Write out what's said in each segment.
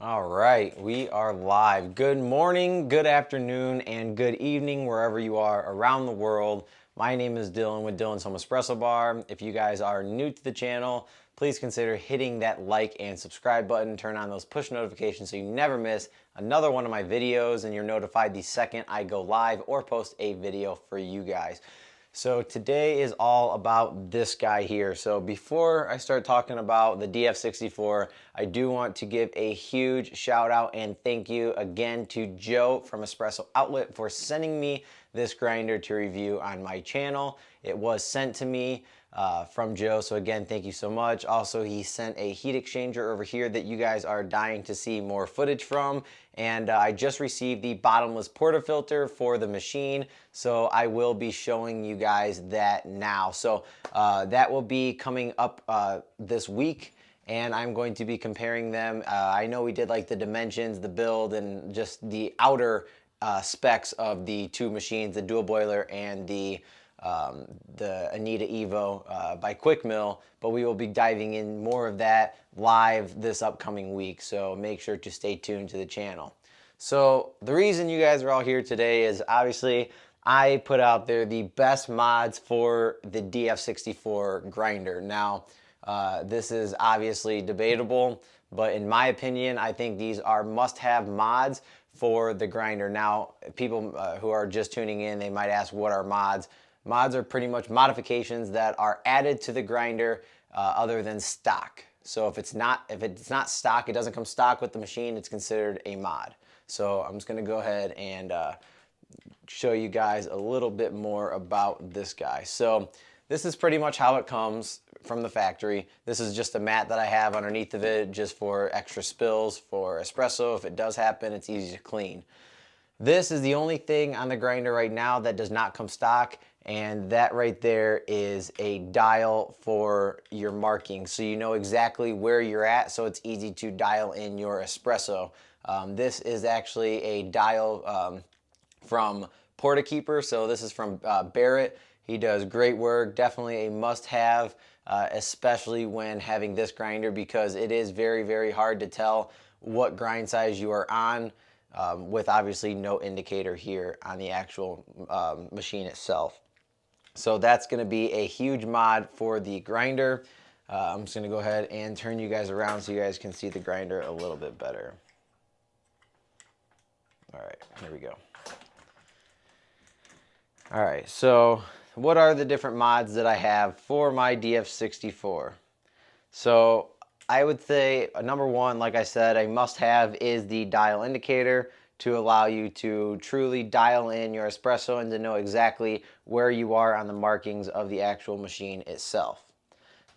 All right, we are live. Good morning, good afternoon, and good evening wherever you are around the world. My name is Dylan with Dylan's Home Espresso Bar. If you guys are new to the channel, please consider hitting that like and subscribe button. Turn on those push notifications so you never miss another one of my videos and you're notified the second I go live or post a video for you guys. So today is all about this guy here. So before I start talking about the DF64, I do want to give a huge shout out and thank you again to Joe from Espresso Outlet for sending me this grinder to review on my channel. It was sent to me from Joe, so again, thank you so much. Also, he sent a heat exchanger over here that you guys are dying to see more footage from, and I just received the bottomless portafilter for the machine, so I will be showing you guys that now. So that will be coming up this week, and I'm going to be comparing them. I know we did like the dimensions, the build, and just the outer specs of the two machines, the dual boiler and the Anita Evo by Quick Mill, but we will be diving in more of that live this upcoming week, so make sure to stay tuned to the channel. So the reason you guys are all here today is obviously I put out there the best mods for the DF64 grinder. Now, this is obviously debatable, but in my opinion, I think these are must-have mods for the grinder. Now, people who are just tuning in, they might ask, what are mods? Mods are pretty much modifications that are added to the grinder other than stock. So if it's not stock, it doesn't come stock with the machine, it's considered a mod. So I'm just gonna go ahead and show you guys a little bit more about this guy. So this is pretty much how it comes from the factory. This is just a mat that I have underneath of it just for extra spills for espresso. If it does happen, it's easy to clean. This is the only thing on the grinder right now that does not come stock, and that right there is a dial for your marking, so you know exactly where you're at, so it's easy to dial in your espresso. This is actually a dial from Portakeeper, so this is from Barrett. He does great work, definitely a must-have, especially when having this grinder, because it is very, very hard to tell what grind size you are on with obviously no indicator here on the actual machine itself. So that's going to be a huge mod for the grinder. I'm just going to go ahead and turn you guys around so you guys can see the grinder a little bit better. All right, here we go. All right, so what are the different mods that I have for my DF64? So I would say number one, like I said, a must-have is the dial indicator to allow you to truly dial in your espresso and to know exactly where you are on the markings of the actual machine itself.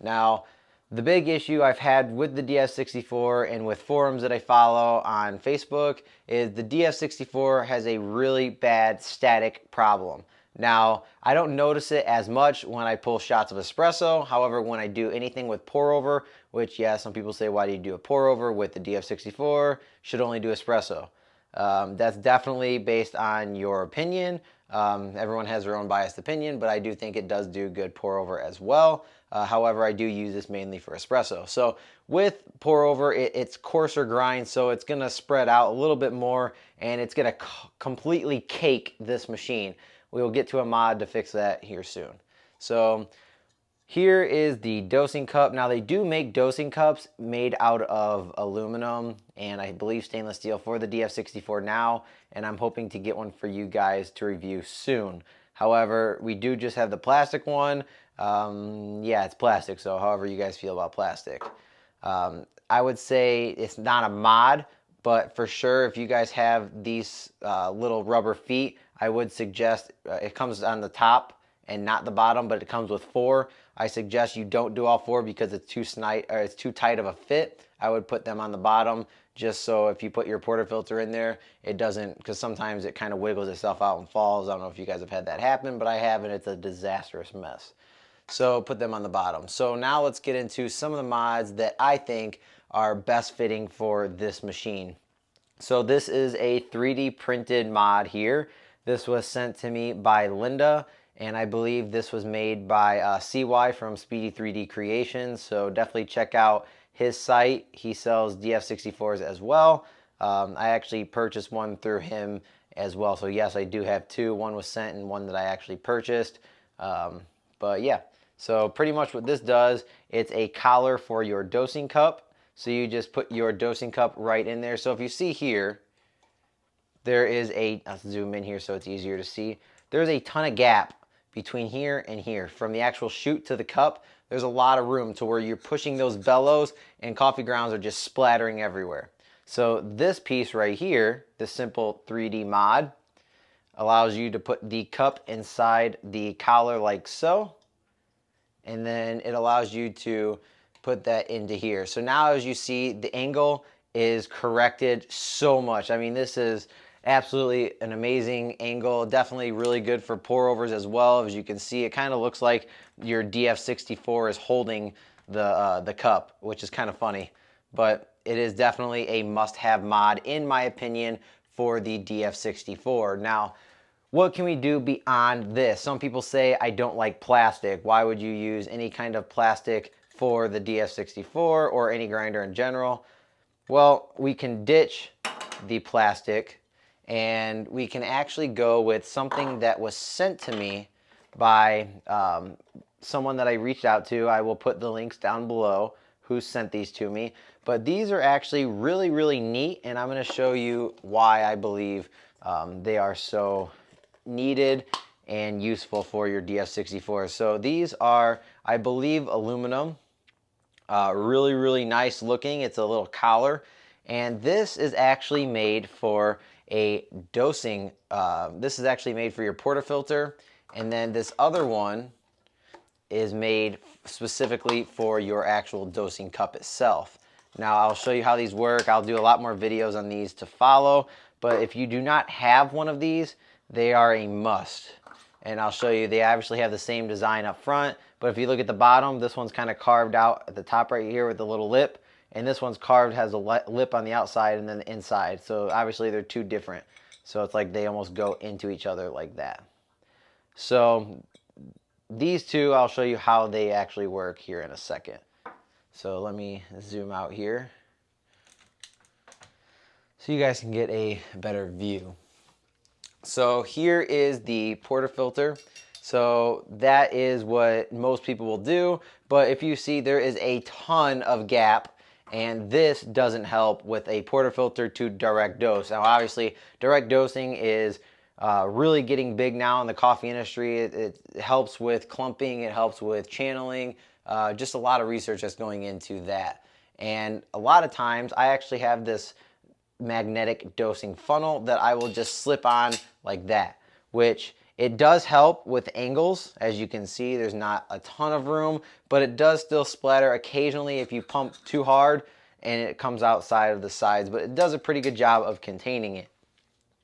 Now, the big issue I've had with the DF64 and with forums that I follow on Facebook is the DF64 has a really bad static problem. Now, I don't notice it as much when I pull shots of espresso. However, when I do anything with pour over, which, yeah, some people say, why do you do a pour over with the DF64? Should only do espresso. That's definitely based on your opinion. Everyone has their own biased opinion, but I do think it does do good pour over as well. However, I do use this mainly for espresso. So with pour over, it's coarser grind, so it's gonna spread out a little bit more, and it's gonna completely cake this machine. We will get to a mod to fix that here soon. So here is the dosing cup. Now they do make dosing cups made out of aluminum and I believe stainless steel for the DF64 now, and I'm hoping to get one for you guys to review soon. However, we do just have the plastic one. Yeah, it's plastic, so however you guys feel about plastic. I would say it's not a mod, but for sure if you guys have these little rubber feet, I would suggest, it comes on the top and not the bottom, but it comes with 4. I suggest you don't do all 4 because it's too tight of a fit. I would put them on the bottom just so if you put your portafilter in there, it doesn't, because sometimes it kind of wiggles itself out and falls. I don't know if you guys have had that happen, but I have, and it's a disastrous mess. So put them on the bottom. So now let's get into some of the mods that I think are best fitting for this machine. So this is a 3D printed mod here. This was sent to me by Linda, and I believe this was made by CY from Speedy 3D Creations. So definitely check out his site. He sells DF64s as well. I actually purchased one through him as well. So yes, I do have two. One was sent and one that I actually purchased. But yeah, so pretty much what this does, it's a collar for your dosing cup. So you just put your dosing cup right in there. So if you see here, there is let's zoom in here so it's easier to see. There's a ton of gap between here and here. From the actual chute to the cup, there's a lot of room to where you're pushing those bellows and coffee grounds are just splattering everywhere. So this piece right here, this simple 3D mod, allows you to put the cup inside the collar like so. And then it allows you to put that into here. So now as you see, the angle is corrected so much. I mean, this is absolutely an amazing angle. Definitely really good for pour overs as well. As you can see, it kind of looks like your DF64 is holding the cup, which is kind of funny. But it is definitely a must-have mod, in my opinion, for the DF64. Now, what can we do beyond this? Some people say, I don't like plastic. Why would you use any kind of plastic for the DF64 or any grinder in general? Well, we can ditch the plastic and we can actually go with something that was sent to me by someone that I reached out to. I will put the links down below who sent these to me. But these are actually really, really neat, and I'm going to show you why I believe they are so needed and useful for your DF64. So these are, I believe, aluminum. Really, really nice looking. It's a little collar. And this is actually made for a dosing. This is actually made for your portafilter. And then this other one is made specifically for your actual dosing cup itself. Now I'll show you how these work. I'll do a lot more videos on these to follow. But if you do not have one of these, they are a must. And I'll show you, they obviously have the same design up front, but if you look at the bottom, this one's kind of carved out at the top right here with the little lip, and this one's carved, has a lip on the outside and then the inside. So obviously they're two different. So it's like they almost go into each other like that. So these two, I'll show you how they actually work here in a second. So let me zoom out here so you guys can get a better view. So here is the portafilter. So that is what most people will do. But if you see, there is a ton of gap, and this doesn't help with a portafilter to direct dose. Now, obviously, direct dosing is really getting big now in the coffee industry. It helps with clumping. It helps with channeling. Just a lot of research that's going into that. And a lot of times, I actually have this magnetic dosing funnel that I will just slip on like that, which it does help with angles. As you can see, there's not a ton of room, but it does still splatter occasionally if you pump too hard and it comes outside of the sides, but it does a pretty good job of containing it.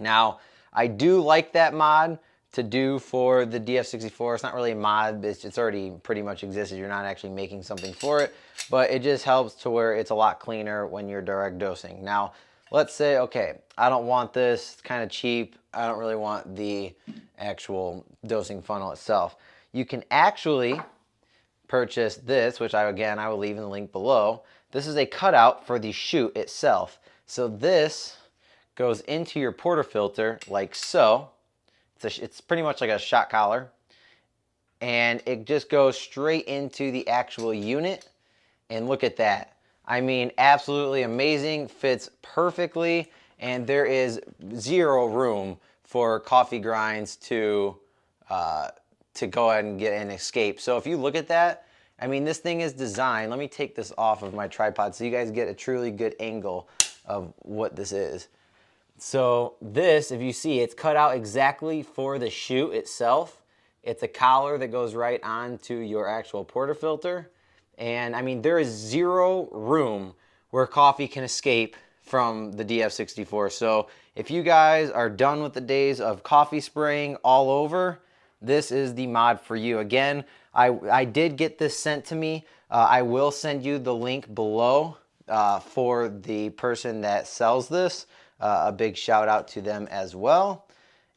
Now, I do like that mod to do for the DF64. It's not really a mod, it's already pretty much exists. You're not actually making something for it, but it just helps to where it's a lot cleaner when you're direct dosing. Now, let's say, okay, I don't want this, it's kind of cheap. I don't really want the actual dosing funnel itself. You can actually purchase this, which I will leave in the link below. This is a cutout for the chute itself. So this goes into your portafilter like so. It's pretty much like a shot collar. And it just goes straight into the actual unit. And look at that. I mean, absolutely amazing, fits perfectly, and there is zero room for coffee grinds to go ahead and get an escape. So if you look at that, I mean, this thing is designed. Let me take this off of my tripod so you guys get a truly good angle of what this is. So this, if you see, it's cut out exactly for the chute itself. It's a collar that goes right onto your actual portafilter. And I mean, there is zero room where coffee can escape from the DF64. So if you guys are done with the days of coffee spraying all over, this is the mod for you. Again, I did get this sent to me. I will send you the link below for the person that sells this. A big shout out to them as well.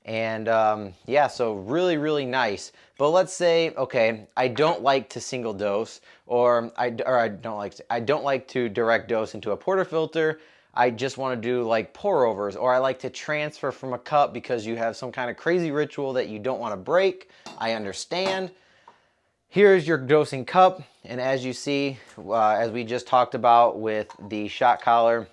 And yeah, so really, really nice. But let's say, okay, I don't like to single dose, or I don't like to direct dose into a portafilter. I just want to do like pour overs, or I like to transfer from a cup because you have some kind of crazy ritual that you don't want to break. I understand. Here's your dosing cup, and as you see, as we just talked about with the shot collar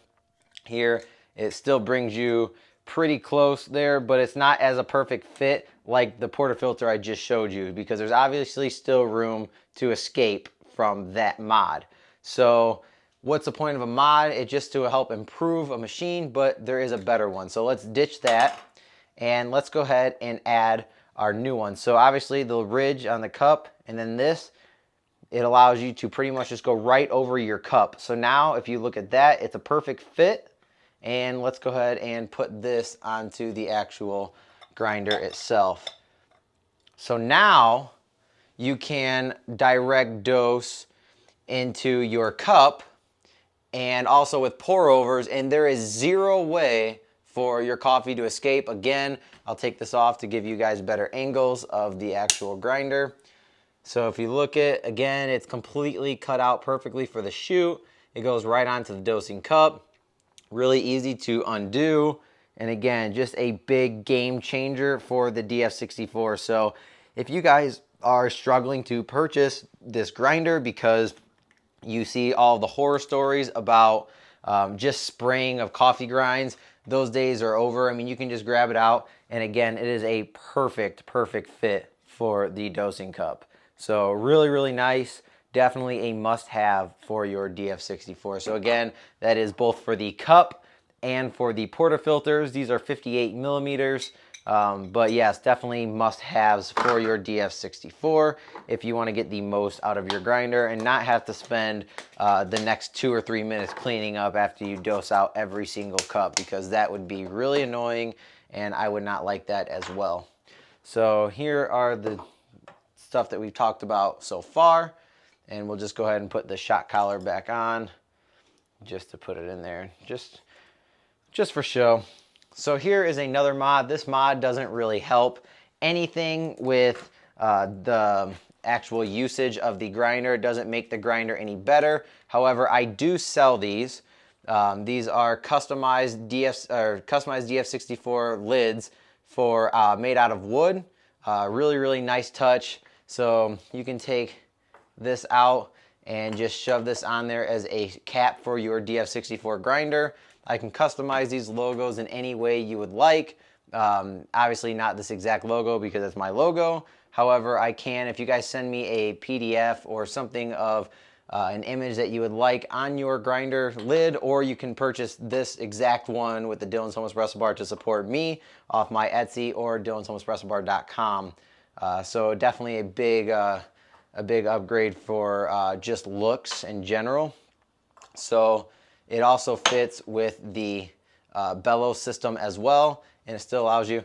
here, it still brings you pretty close there, but it's not as a perfect fit like the portafilter I just showed you, because there's obviously still room to escape from that mod. So what's the point of a mod? It's just to help improve a machine, but there is a better one. So let's ditch that, and let's go ahead and add our new one. So obviously the ridge on the cup, and then this, it allows you to pretty much just go right over your cup. So now if you look at that, it's a perfect fit. And let's go ahead and put this onto the actual grinder itself. So now you can direct dose into your cup, and also with pour overs, and there is zero way for your coffee to escape. Again, I'll take this off to give you guys better angles of the actual grinder. So if you look at, again, it's completely cut out perfectly for the chute. It goes right onto the dosing cup. Really easy to undo. And again, just a big game changer for the DF64. So if you guys are struggling to purchase this grinder because you see all the horror stories about just spraying of coffee grinds, those days are over. I mean, you can just grab it out. And again, it is a perfect fit for the dosing cup. So really, really nice. Definitely a must-have for your DF64. So again, that is both for the cup and for the portafilters. These are 58 millimeters. But yes, definitely must-haves for your DF64 if you want to get the most out of your grinder and not have to spend the next 2 or 3 minutes cleaning up after you dose out every single cup, because that would be really annoying and I would not like that as well. So here are the stuff that we've talked about so far, and we'll just go ahead and put the shot collar back on just to put it in there, just for show. So here is another mod. This mod doesn't really help anything with the actual usage of the grinder. It doesn't make the grinder any better. However, I do sell these. These are customized DF64 lids for made out of wood. Really, really nice touch. So you can take this out and just shove this on there as a cap for your DF64 grinder. I can customize these logos in any way you would like. Obviously not this exact logo because it's my logo. However, I can, if you guys send me a PDF or something of an image that you would like on your grinder lid, or you can purchase this exact one with the Dylan's Home Espresso Bar to support me off my Etsy or Dylan'sHomeEspressoBar.com. So definitely a big upgrade for just looks in general. So it also fits with the bellows system as well, and it still allows you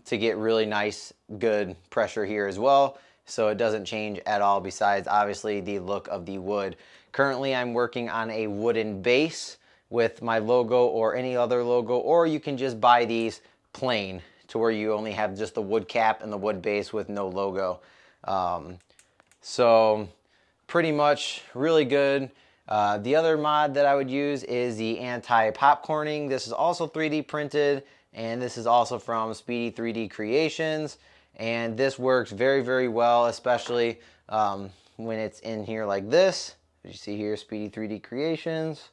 to get really nice, good pressure here as well. So it doesn't change at all, besides obviously the look of the wood. Currently I'm working on a wooden base with my logo or any other logo, or you can just buy these plain to where you only have just the wood cap and the wood base with no logo. So pretty much really good. The other mod that I would use is the anti-popcorning. This is also 3D printed, and this is also from Speedy 3D Creations. And this works very, very well, especially when it's in here like this. As you see here, Speedy 3D Creations.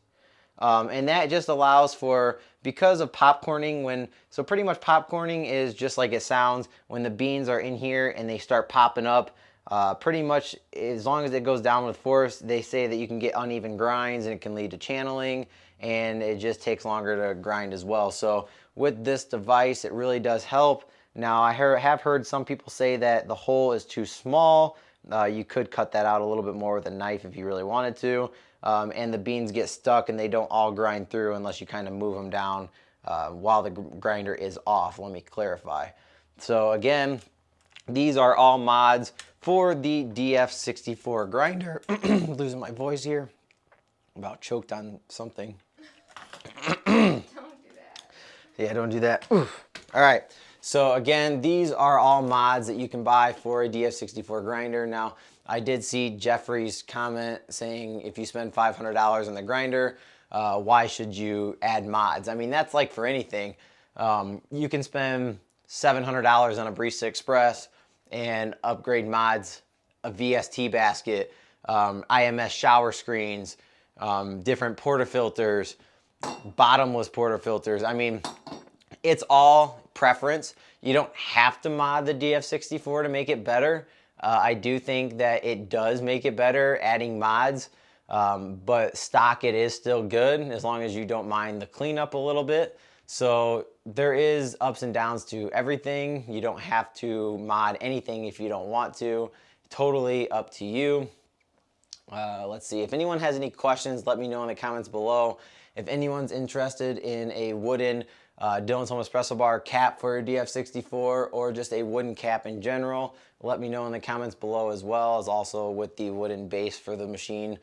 And that just allows for, because of popcorning, so pretty much popcorning is just like it sounds. When the beans are in here and they start popping up, pretty much as long as it goes down with force, they say that you can get uneven grinds and it can lead to channeling, and it just takes longer to grind as well. So with this device, it really does help. Now I have heard some people say that the hole is too small. You could cut that out a little bit more with a knife if you really wanted to. And the beans get stuck and they don't all grind through unless you kind of move them down while the grinder is off. Let me clarify. So again, these are all mods for the DF64 grinder. Losing my voice here. About choked on something. Don't do that. Yeah, don't do that. Oof. All right, so again, these are all mods that you can buy for a DF64 grinder. Now, I did see Jeffrey's comment saying if you spend $500 on the grinder, why should you add mods? I mean, that's like for anything. You can spend $700 on a Barista Express and upgrade mods, a VST basket, IMS shower screens, different portafilters, bottomless portafilters. I mean, it's all preference. You don't have to mod the DF64 to make it better. I do think that it does make it better adding mods, but stock it is still good as long as you don't mind the cleanup a little bit. So there is ups and downs to everything. You don't have to mod anything if you don't want to. Totally up to you. Let's see. If anyone has any questions, let me know in the comments below. If anyone's interested in a wooden Dylan's Home Espresso Bar cap for a DF64 or just a wooden cap in general, let me know in the comments below, as well as also with the wooden base for the machine.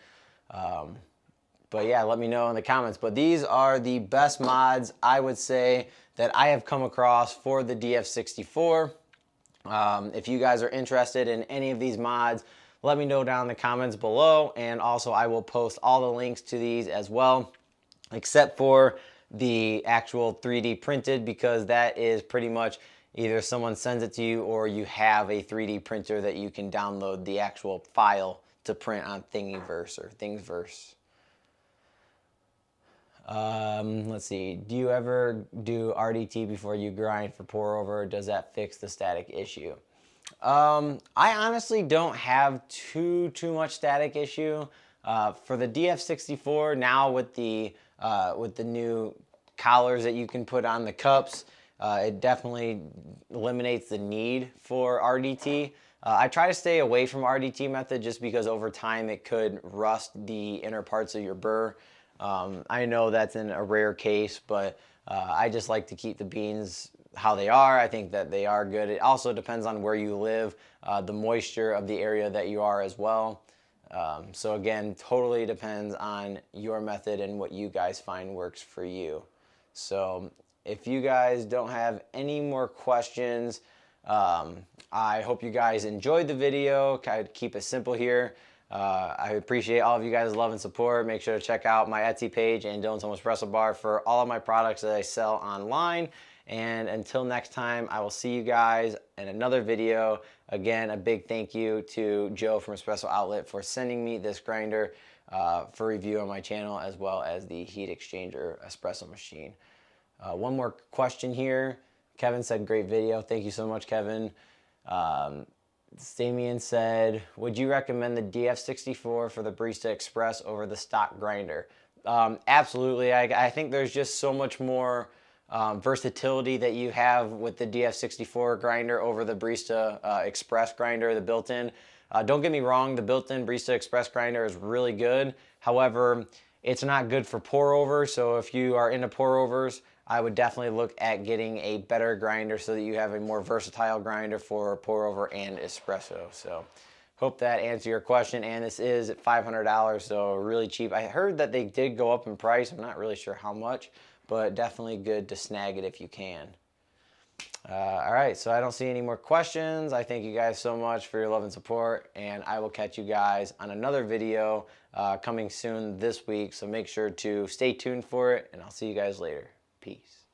But yeah, let me know in the comments. But these are the best mods, I would say, that I have come across for the DF64. If you guys are interested in any of these mods, let me know down in the comments below, and also I will post all the links to these as well, except for the actual 3D printed, because that is pretty much either someone sends it to you or you have a 3D printer that you can download the actual file to print on Thingiverse or Thingsverse. Let's see. Do you ever do RDT before you grind for pour over? Does that fix the static issue? I honestly don't have too much static issue. For the DF64 now with the new collars that you can put on the cups, it definitely eliminates the need for RDT. I try to stay away from RDT method just because over time it could rust the inner parts of your burr. I know that's in a rare case, but I just like to keep the beans how they are. I think that they are good. It also depends on where you live, the moisture of the area that you are as well. So again, totally depends on your method and what you guys find works for you. So if you guys don't have any more questions, I hope you guys enjoyed the video. Kind of keep it simple here. I appreciate all of you guys' love and support. Make sure to check out my Etsy page and Dylan's Home Espresso Bar for all of my products that I sell online. And until next time, I will see you guys in another video. Again, a big thank you to Joe from Espresso Outlet for sending me this grinder for review on my channel, as well as the heat exchanger espresso machine. One more question here. Kevin said, great video. Thank you so much, Kevin. Stamian said, would you recommend the DF64 for the Barista Express over the stock grinder? Absolutely. I think there's just so much more versatility that you have with the DF64 grinder over the Barista Express grinder, the built-in. Don't get me wrong, the built-in Barista Express grinder is really good. However, it's not good for pour-over, so if you are into pour-overs, I would definitely look at getting a better grinder so that you have a more versatile grinder for pour-over and espresso. So hope that answered your question, and this is at $500, so really cheap. I heard that they did go up in price. I'm not really sure how much, but definitely good to snag it if you can. All right, so I don't see any more questions. I thank you guys so much for your love and support, and I will catch you guys on another video coming soon this week, so make sure to stay tuned for it, and I'll see you guys later. Peace.